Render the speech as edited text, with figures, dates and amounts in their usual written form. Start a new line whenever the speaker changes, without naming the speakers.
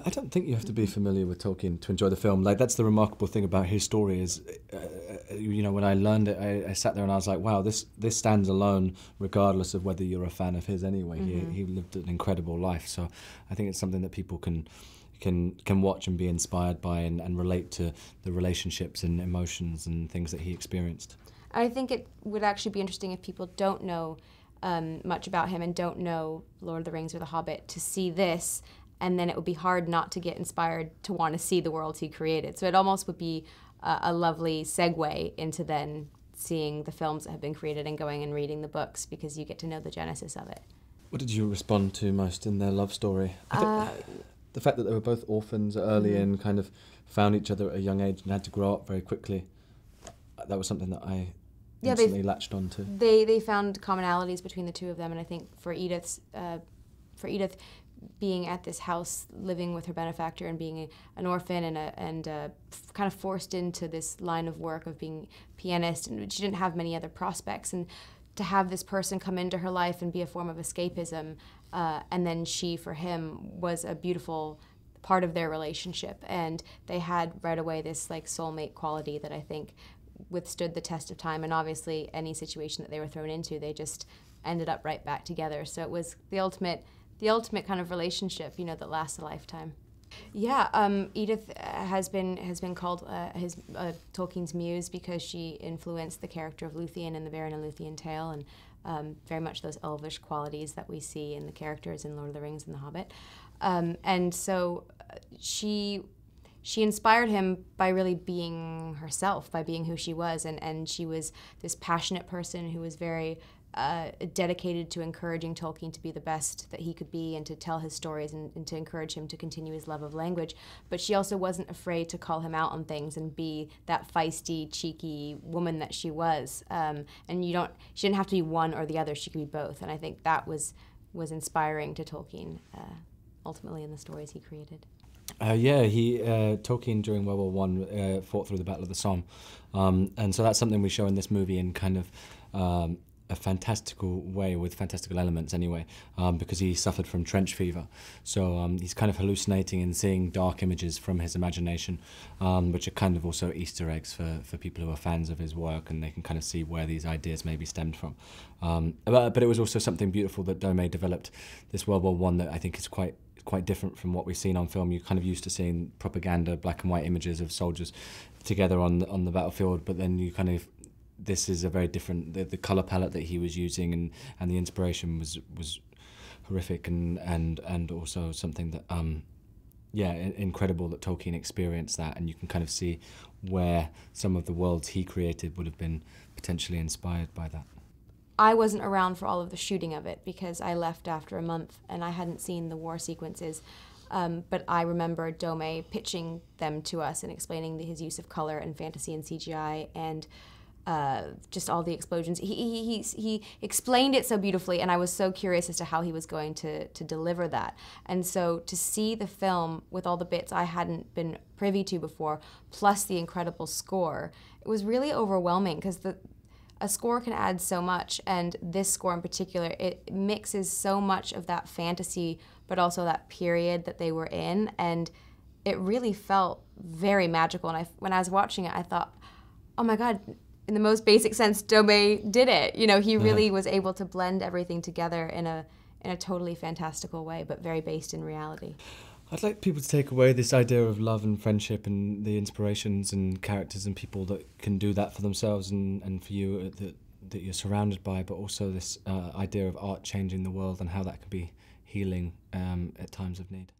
I don't think you have to be familiar with Tolkien to enjoy the film. Like, that's the remarkable thing about his story is, you know, when I learned it, I sat there and I was like, wow, this stands alone, regardless of whether you're a fan of his anyway. Mm-hmm. He lived an incredible life, so I think it's something that people can watch and be inspired by and relate to the relationships and emotions and things that he experienced.
I think it would actually be interesting if people don't know much about him and don't know Lord of the Rings or The Hobbit to see this, and then it would be hard not to get inspired to want to see the worlds he created. So it almost would be a lovely segue into then seeing the films that have been created and going and reading the books, because you get to know the genesis of it. What
did you respond to most in their love story? I think the fact that they were both orphans early and kind of found each other at a young age and had to grow up very quickly, that was something that I instantly latched onto.
They found commonalities between the two of them, and I think for Edith being at this house, living with her benefactor, and being an orphan and kind of forced into this line of work of being a pianist, and she didn't have many other prospects, and to have this person come into her life and be a form of escapism, and then she, for him, was a beautiful part of their relationship, and they had right away this like soulmate quality that I think withstood the test of time, and obviously any situation that they were thrown into, they just ended up right back together. So it was the ultimate kind of relationship, you know, that lasts a lifetime. Yeah, Edith has been called Tolkien's muse because she influenced the character of Luthien in the Beren and Luthien tale, and very much those elvish qualities that we see in the characters in Lord of the Rings and The Hobbit. And so she inspired him by really being herself, by being who she was, and she was this passionate person who was very dedicated to encouraging Tolkien to be the best that he could be and to tell his stories and to encourage him to continue his love of language. But she also wasn't afraid to call him out on things and be that feisty, cheeky woman that she was. And she didn't have to be one or the other, she could be both. And I think that was inspiring to Tolkien, ultimately in the stories he created.
Tolkien during World War I fought through the Battle of the Somme, and so that's something we show in this movie in kind of a fantastical way, with fantastical elements anyway, because he suffered from trench fever. So he's kind of hallucinating and seeing dark images from his imagination, which are kind of also Easter eggs for people who are fans of his work, and they can kind of see where these ideas maybe stemmed from. But it was also something beautiful that Domé developed, this World War I, that I think is quite different from what we've seen on film. You're kind of used to seeing propaganda, black and white images of soldiers together on the battlefield, but then you kind of, this is a very different, the colour palette that he was using and the inspiration was horrific and also something that, incredible that Tolkien experienced that, and you can kind of see where some of the worlds he created would have been potentially inspired by that.
I wasn't around for all of the shooting of it because I left after a month and I hadn't seen the war sequences. But I remember Domé pitching them to us and explaining his use of color and fantasy and CGI and just all the explosions. He explained it so beautifully, and I was so curious as to how he was going to deliver that. And so to see the film with all the bits I hadn't been privy to before, plus the incredible score, it was really overwhelming because a score can add so much, and this score in particular, it mixes so much of that fantasy, but also that period that they were in, and it really felt very magical. And when I was watching it, I thought, oh my God, in the most basic sense, Domé did it. You know, he really was able to blend everything together in a totally fantastical way, but very based in reality.
I'd like people to take away this idea of love and friendship and the inspirations and characters and people that can do that for themselves and for you that you're surrounded by, but also this idea of art changing the world and how that can be healing at times of need.